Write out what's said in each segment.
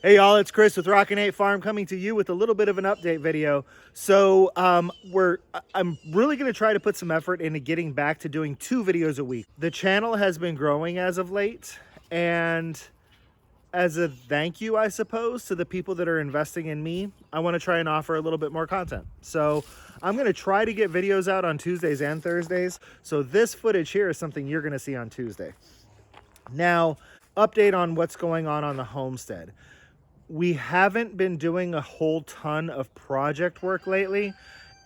Hey y'all, it's Chris with Rockin Farm coming to you with a little bit of an update video. So I'm really going to try to put some effort into getting back to doing 2 videos a week. The channel has been growing as of late, and as a thank you, I suppose, to the people that are investing in me, I want to try and offer a little bit more content. So I'm going to try to get videos out on Tuesdays and Thursdays. So this footage here is something you're going to see on Tuesday. Now, update on what's going on the homestead. We haven't been doing a whole ton of project work lately,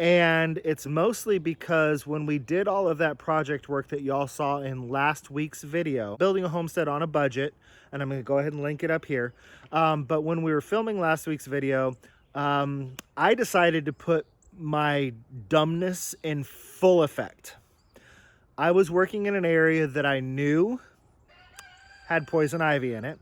and it's mostly because when we did all of that project work that y'all saw in last week's video, building a homestead on a budget, and I'm going to go ahead and link it up here, but when we were filming last week's video, I decided to put my dumbness in full effect. I was working in an area that I knew had poison ivy in it.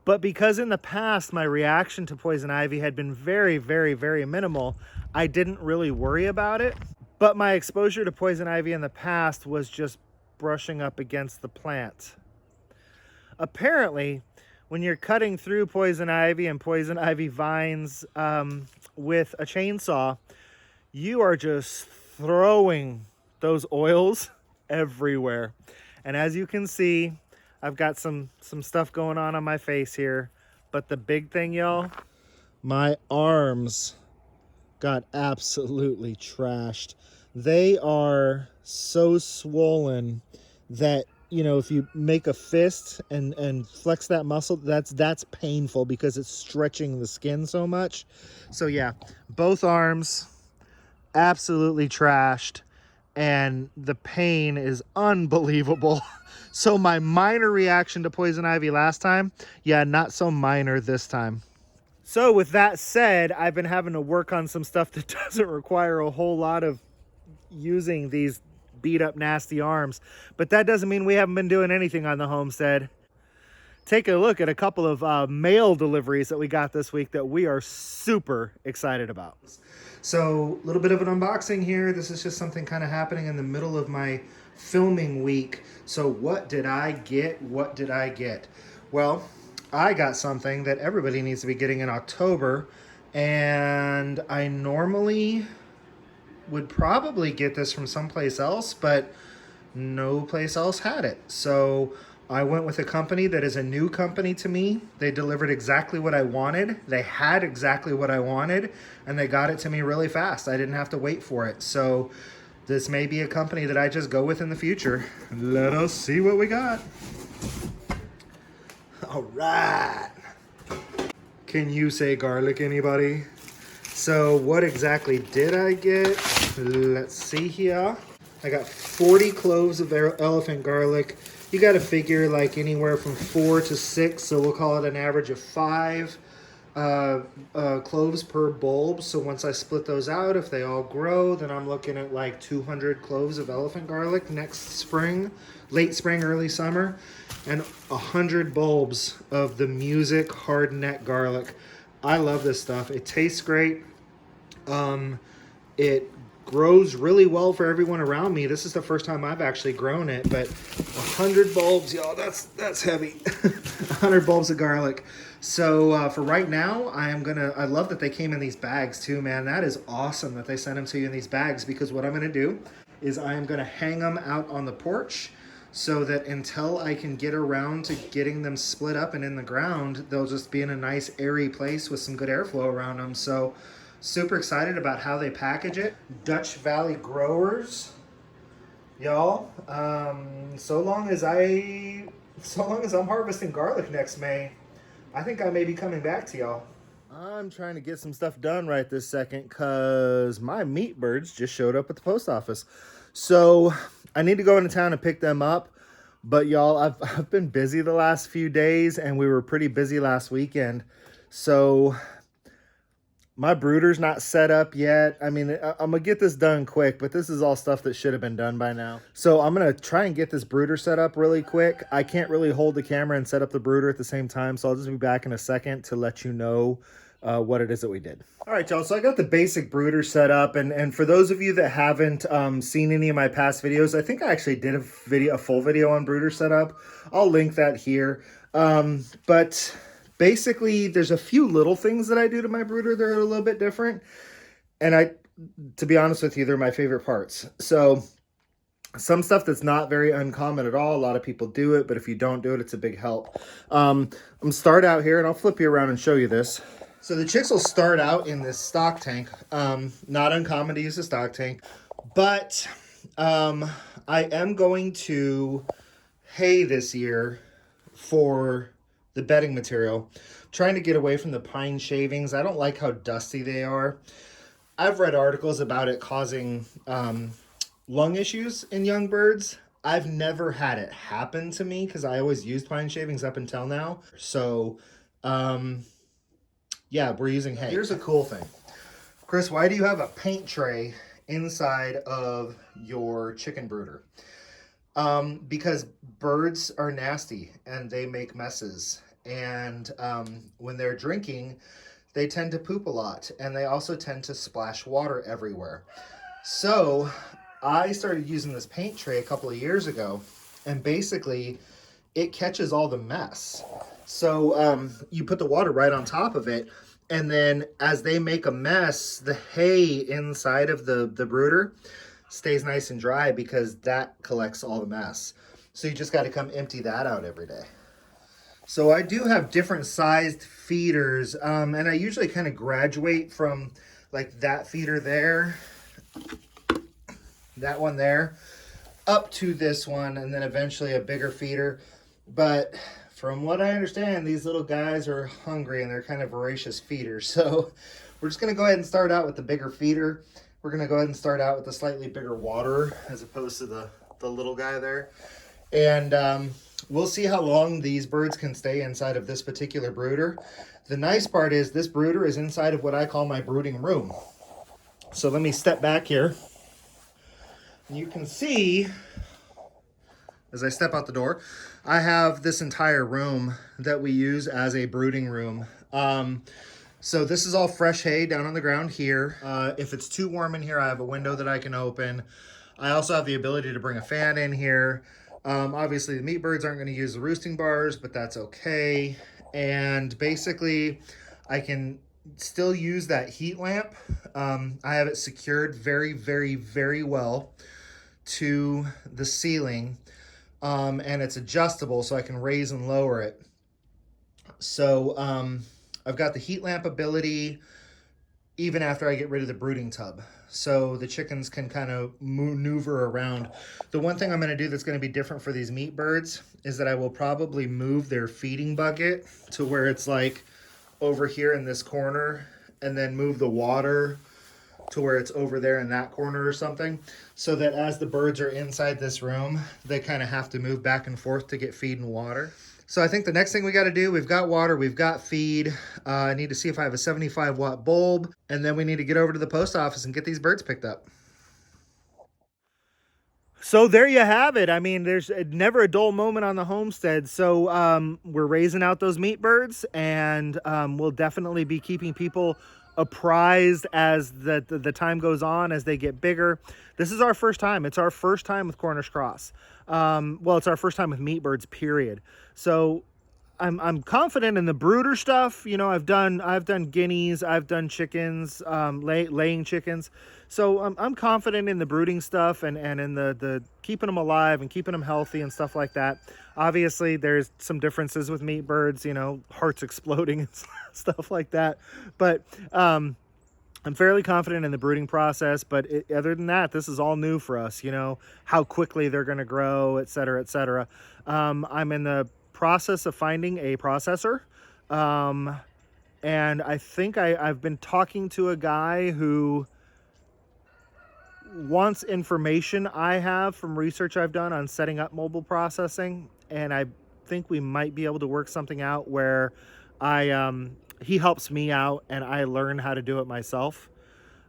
But because in the past, my reaction to poison ivy had been very, very, very minimal, I didn't really worry about it. But my exposure to poison ivy in the past was just brushing up against the plant. Apparently, when you're cutting through poison ivy and poison ivy vines with a chainsaw, you are just throwing those oils everywhere. And as you can see, I've got some stuff going on my face here, but the big thing, y'all, my arms got absolutely trashed. They are so swollen that, you know, if you make a fist and flex that muscle, that's painful because it's stretching the skin so much. So yeah, both arms absolutely trashed, and the pain is unbelievable. So my minor reaction to poison ivy last time, yeah, not so minor this time. So with that said, I've been having to work on some stuff that doesn't require a whole lot of using these beat up nasty arms, but that doesn't mean we haven't been doing anything on the homestead. Take a look at a couple of mail deliveries that we got this week that we are super excited about. So a little bit of an unboxing here. This is just something kind of happening in the middle of my filming week. So what did I get? What did I get? Well, I got something that everybody needs to be getting in October, and I normally would probably get this from someplace else, but no place else had it. So I went with a company that is a new company to me. They delivered exactly what I wanted. They had exactly what I wanted, and they got it to me really fast. I didn't have to wait for it. So this may be a company that I just go with in the future. Let us see what we got. All right. Can you say garlic, anybody? So what exactly did I get? Let's see here. I got 40 cloves of elephant garlic. You got to figure like anywhere from 4 to 6, so we'll call it an average of 5 cloves per bulb. So once I split those out, if they all grow, then I'm looking at like 200 cloves of elephant garlic next spring, late spring, early summer, and 100 bulbs of the Music hard neck garlic. I love this stuff. It tastes great. It grows really well for everyone around me. This is the first time I've actually grown it, but 100 bulbs, y'all, that's heavy. 100 bulbs of garlic. So for right now, I love that they came in these bags too, man. That is awesome that they sent them to you in these bags, because what I'm gonna do is I am gonna hang them out on the porch so that until I can get around to getting them split up and in the ground, they'll just be in a nice airy place with some good airflow around them. So super excited about how they package it. Dutch Valley Growers, y'all. So long as I'm harvesting garlic next May, I think I may be coming back to y'all. I'm trying to get some stuff done right this second because my meat birds just showed up at the post office. So I need to go into town and pick them up. But y'all, I've been busy the last few days, and we were pretty busy last weekend. So my brooder's not set up yet. I mean, I'm gonna get this done quick, but this is all stuff that should have been done by now. So I'm gonna try and get this brooder set up really quick. I can't really hold the camera and set up the brooder at the same time, so I'll just be back in a second to let you know what it is that we did. All right, y'all, so I got the basic brooder set up, and for those of you that haven't seen any of my past videos, I think I actually did a full video on brooder setup. I'll link that here. But Basically, there's a few little things that I do to my brooder that are a little bit different. And to be honest with you, they're my favorite parts. So some stuff that's not very uncommon at all. A lot of people do it, but if you don't do it, it's a big help. I'm gonna start out here, and I'll flip you around and show you this. So the chicks will start out in this stock tank. Not uncommon to use a stock tank, but I am going to hay this year for the bedding material. Trying to get away from the pine shavings. I don't like how dusty they are. I've read articles about it causing lung issues in young birds. I've never had it happen to me because I always used pine shavings up until now. So, yeah, we're using hay. Here's a cool thing. Chris, why do you have a paint tray inside of your chicken brooder? Because birds are nasty and they make messes. And when they're drinking, they tend to poop a lot. And they also tend to splash water everywhere. So I started using this paint tray a couple of years ago. And basically, it catches all the mess. So you put the water right on top of it. And then as they make a mess, the hay inside of the brooder stays nice and dry because that collects all the mess. So you just got to come empty that out every day. So I do have different sized feeders, and I usually kind of graduate from like that feeder there, that one there, up to this one, and then eventually a bigger feeder. But from what I understand, these little guys are hungry and they're kind of voracious feeders. So we're just going to go ahead and start out with the bigger feeder. We're going to go ahead and start out with the slightly bigger water as opposed to the little guy there. And we'll see how long these birds can stay inside of this particular brooder. The nice part is this brooder is inside of what I call my brooding room. So let me step back here. You can see, as I step out the door, I have this entire room that we use as a brooding room. So this is all fresh hay down on the ground here. If it's too warm in here, I have a window that I can open. I also have the ability to bring a fan in here. Obviously, the meat birds aren't going to use the roosting bars, but that's okay. And basically, I can still use that heat lamp. I have it secured very, very, very well to the ceiling. And it's adjustable, so I can raise and lower it. So I've got the heat lamp ability even after I get rid of the brooding tub. So the chickens can kind of maneuver around. The one thing I'm going to do that's going to be different for these meat birds is that I will probably move their feeding bucket to where it's like over here in this corner, and then move the water to where it's over there in that corner or something, so that as the birds are inside this room, they kind of have to move back and forth to get feed and water. So I think the next thing we got to do, we've got water, we've got feed. I need to see if I have a 75 watt bulb, and then we need to get over to the post office and get these birds picked up. So there you have it. I mean, there's never a dull moment on the homestead. So we're raising out those meat birds, and we'll definitely be keeping people apprised as the time goes on, as they get bigger. This is our first time. It's our first time with Cornish Cross. Well, it's our first time with meat birds, period. So I'm confident in the brooder stuff. You know, I've done guineas, I've done chickens, laying chickens. So I'm confident in the brooding stuff and in the keeping them alive and keeping them healthy and stuff like that. Obviously, there's some differences with meat birds, you know, hearts exploding and stuff like that. But I'm fairly confident in the brooding process. But other than that, this is all new for us, you know, how quickly they're going to grow, et cetera, et cetera. I'm in the process of finding a processor. And I think I've been talking to a guy who wants information I have from research I've done on setting up mobile processing. And I think we might be able to work something out where he helps me out and I learn how to do it myself.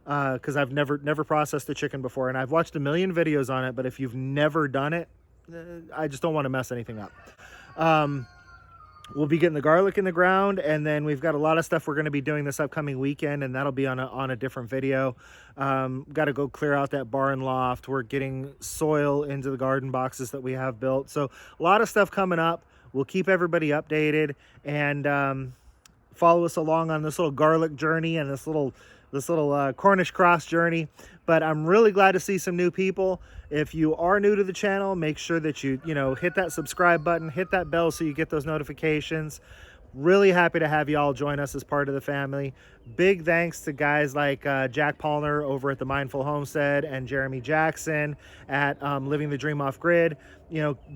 Because I've never processed a chicken before, and I've watched a million videos on it, but if you've never done it, I just don't want to mess anything up. We'll be getting the garlic in the ground, and then we've got a lot of stuff we're going to be doing this upcoming weekend, and that'll be on a different video. Got to go clear out that barn loft. We're getting soil into the garden boxes that we have built. So a lot of stuff coming up. We'll keep everybody updated, and follow us along on this little garlic journey and this little Cornish cross journey. But I'm really glad to see some new people. If you are new to the channel, make sure that you hit that subscribe button, hit that bell so you get those notifications. Really happy to have you all join us as part of the family. Big thanks to guys like Jack Palmer over at the Mindful Homestead and Jeremy Jackson at Living the Dream Off Grid.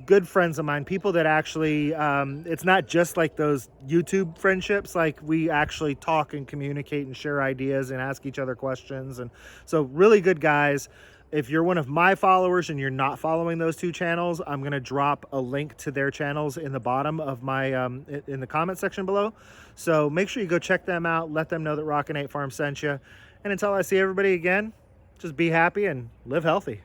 Good friends of mine, people that actually, it's not just like those YouTube friendships, like we actually talk and communicate and share ideas and ask each other questions. And so really good guys. If you're one of my followers and you're not following those two channels, I'm going to drop a link to their channels in the bottom of my, in the comment section below. So make sure you go check them out. Let them know that Rockin' 8 Farm sent you. And until I see everybody again, just be happy and live healthy.